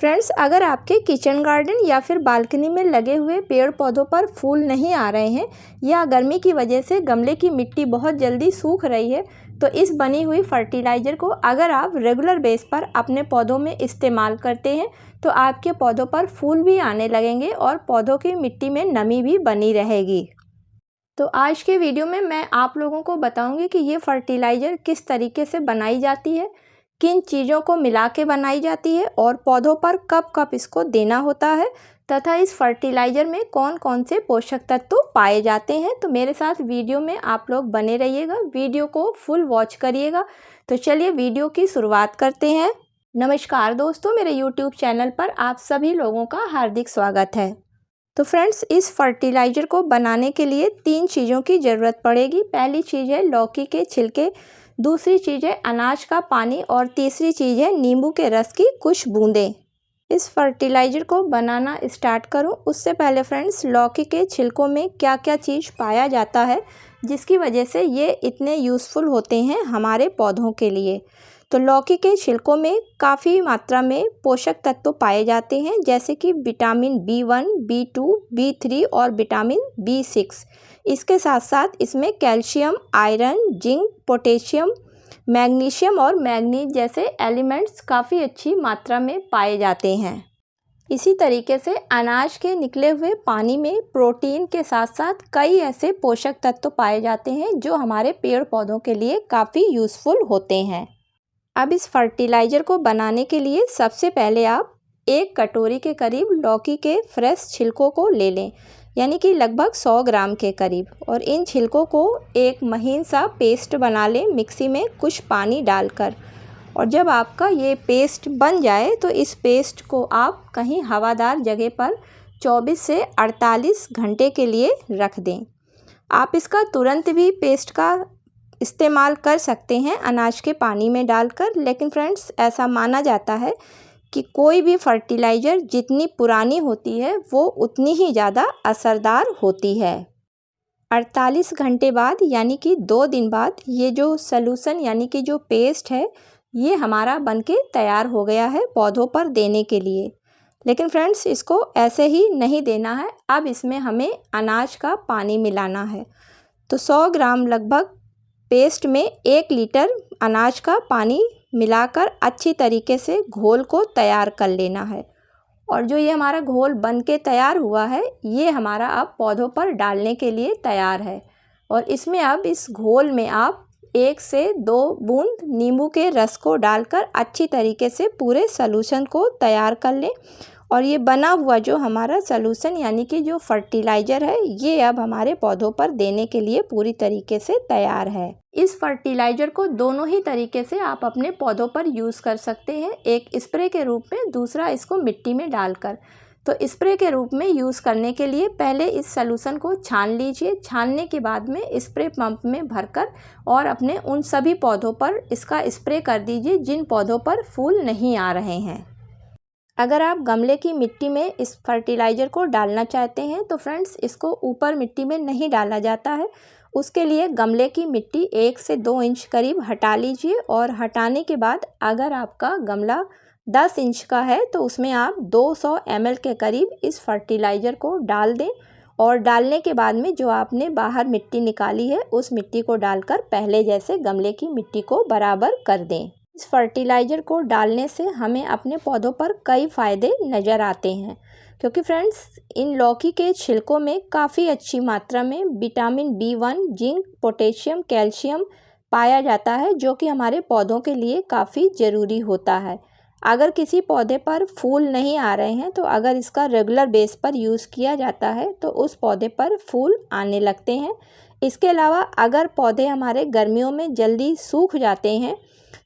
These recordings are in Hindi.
फ्रेंड्स, अगर आपके किचन गार्डन या फिर बालकनी में लगे हुए पेड़ पौधों पर फूल नहीं आ रहे हैं या गर्मी की वजह से गमले की मिट्टी बहुत जल्दी सूख रही है, तो इस बनी हुई फर्टिलाइज़र को अगर आप रेगुलर बेस पर अपने पौधों में इस्तेमाल करते हैं तो आपके पौधों पर फूल भी आने लगेंगे और पौधों की मिट्टी में नमी भी बनी रहेगी। तो आज के वीडियो में मैं आप लोगों को बताऊंगी कि ये फर्टिलाइज़र किस तरीके से बनाई जाती है, किन चीज़ों को मिला के बनाई जाती है और पौधों पर कब कब इसको देना होता है तथा इस फर्टिलाइज़र में कौन कौन से पोषक तत्व पाए जाते हैं। तो मेरे साथ वीडियो में आप लोग बने रहिएगा, वीडियो को फुल वॉच करिएगा। तो चलिए वीडियो की शुरुआत करते हैं। नमस्कार दोस्तों, मेरे यूट्यूब चैनल पर आप सभी लोगों का हार्दिक स्वागत है। तो फ्रेंड्स, इस फर्टिलाइज़र को बनाने के लिए 3 चीज़ों की ज़रूरत पड़ेगी। पहली चीज़ है लौकी के छिलके, दूसरी चीज़ है अनाज का पानी और तीसरी चीज़ है नींबू के रस की कुछ बूंदें। इस फर्टिलाइज़र को बनाना स्टार्ट करूं उससे पहले फ्रेंड्स, लौकी के छिलकों में क्या क्या चीज़ पाया जाता है जिसकी वजह से ये इतने यूज़फुल होते हैं हमारे पौधों के लिए। तो लौकी के छिलकों में काफ़ी मात्रा में पोषक तत्व पाए जाते हैं, जैसे कि विटामिन B1, B2, B3 और विटामिन B6। इसके साथ साथ इसमें calcium, iron, zinc, potassium, magnesium और मैंगनीज जैसे एलिमेंट्स काफ़ी अच्छी मात्रा में पाए जाते हैं। इसी तरीके से अनाज के निकले हुए पानी में प्रोटीन के साथ साथ कई ऐसे पोषक तत्व पाए जाते हैं जो हमारे पेड़ पौधों के लिए काफ़ी यूज़फुल होते हैं। अब इस फर्टिलाइज़र को बनाने के लिए सबसे पहले आप 1 कटोरी के करीब लौकी के फ्रेश छिलकों को ले लें, यानी कि लगभग 100 ग्राम के करीब, और इन छिलकों को एक महीन सा पेस्ट बना लें मिक्सी में कुछ पानी डालकर। और जब आपका ये पेस्ट बन जाए तो इस पेस्ट को आप कहीं हवादार जगह पर 24 से 48 घंटे के लिए रख दें। आप इसका तुरंत भी पेस्ट का इस्तेमाल कर सकते हैं अनाज के पानी में डालकर, लेकिन फ्रेंड्स ऐसा माना जाता है कि कोई भी फर्टिलाइज़र जितनी पुरानी होती है वो उतनी ही ज़्यादा असरदार होती है। 48 घंटे बाद यानी कि 2 दिन बाद ये जो सॉल्यूशन यानी कि जो पेस्ट है ये हमारा बनके तैयार हो गया है पौधों पर देने के लिए। लेकिन फ्रेंड्स, इसको ऐसे ही नहीं देना है, अब इसमें हमें अनाज का पानी मिलाना है। तो 100 ग्राम लगभग पेस्ट में 1 लीटर अनाज का पानी मिलाकर अच्छी तरीके से घोल को तैयार कर लेना है। और जो ये हमारा घोल बन के तैयार हुआ है ये हमारा अब पौधों पर डालने के लिए तैयार है। और इसमें अब इस घोल में आप 1 से 2 बूंद नींबू के रस को डालकर अच्छी तरीके से पूरे सॉल्यूशन को तैयार कर लें। और ये बना हुआ जो हमारा सॉल्यूशन यानी कि जो फर्टिलाइज़र है ये अब हमारे पौधों पर देने के लिए पूरी तरीके से तैयार है। इस फर्टिलाइज़र को दोनों ही तरीके से आप अपने पौधों पर यूज़ कर सकते हैं, एक स्प्रे के रूप में, दूसरा इसको मिट्टी में डालकर। तो स्प्रे के रूप में यूज़ करने के लिए पहले इस सॉल्यूशन को छान लीजिए, छानने के बाद में स्प्रे पंप में भरकर और अपने उन सभी पौधों पर इसका स्प्रे कर दीजिए जिन पौधों पर फूल नहीं आ रहे हैं। अगर आप गमले की मिट्टी में इस फर्टिलाइज़र को डालना चाहते हैं तो फ्रेंड्स इसको ऊपर मिट्टी में नहीं डाला जाता है। उसके लिए गमले की मिट्टी 1 से 2 इंच करीब हटा लीजिए और हटाने के बाद अगर आपका गमला 10 इंच का है तो उसमें आप 200 ml के करीब इस फर्टिलाइज़र को डाल दें। और डालने के बाद में जो आपने बाहर मिट्टी निकाली है उस मिट्टी को डालकर पहले जैसे गमले की मिट्टी को बराबर कर दें। इस फर्टिलाइज़र को डालने से हमें अपने पौधों पर कई फ़ायदे नज़र आते हैं, क्योंकि फ्रेंड्स इन लौकी के छिलकों में काफ़ी अच्छी मात्रा में vitamin B1, zinc, potassium, calcium पाया जाता है जो कि हमारे पौधों के लिए काफ़ी ज़रूरी होता है। अगर किसी पौधे पर फूल नहीं आ रहे हैं तो अगर इसका रेगुलर बेस पर यूज़ किया जाता है तो उस पौधे पर फूल आने लगते हैं। इसके अलावा अगर पौधे हमारे गर्मियों में जल्दी सूख जाते हैं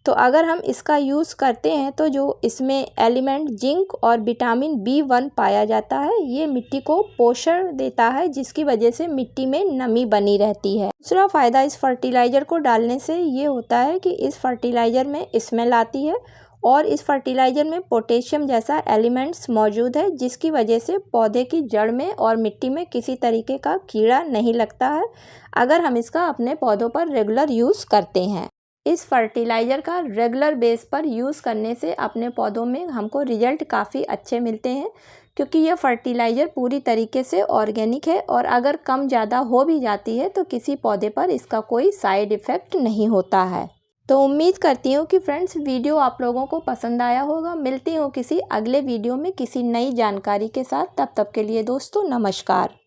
तो अगर हम इसका यूज़ करते हैं तो जो इसमें एलिमेंट जिंक और विटामिन B1 पाया जाता है ये मिट्टी को पोषण देता है, जिसकी वजह से मिट्टी में नमी बनी रहती है। दूसरा फ़ायदा इस फर्टिलाइज़र को डालने से ये होता है कि इस फर्टिलाइज़र में स्मेल आती है और इस फर्टिलाइज़र में पोटेशियम जैसा एलिमेंट्स मौजूद है जिसकी वजह से पौधे की जड़ में और मिट्टी में किसी तरीके का कीड़ा नहीं लगता है अगर हम इसका अपने पौधों पर रेगुलर यूज़ करते हैं। इस फर्टिलाइज़र का रेगुलर बेस पर यूज़ करने से अपने पौधों में हमको रिजल्ट काफ़ी अच्छे मिलते हैं, क्योंकि यह फर्टिलाइज़र पूरी तरीके से ऑर्गेनिक है और अगर कम ज़्यादा हो भी जाती है तो किसी पौधे पर इसका कोई साइड इफ़ेक्ट नहीं होता है। तो उम्मीद करती हूँ कि फ्रेंड्स वीडियो आप लोगों को पसंद आया होगा। मिलती हूँ किसी अगले वीडियो में किसी नई जानकारी के साथ। तब तक के लिए दोस्तों नमस्कार।